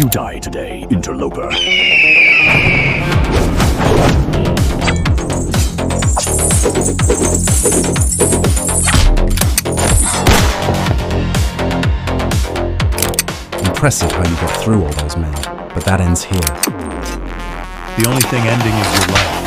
You die today, interloper. Impressive how you got through all those men, but that ends here. The only thing ending is your life.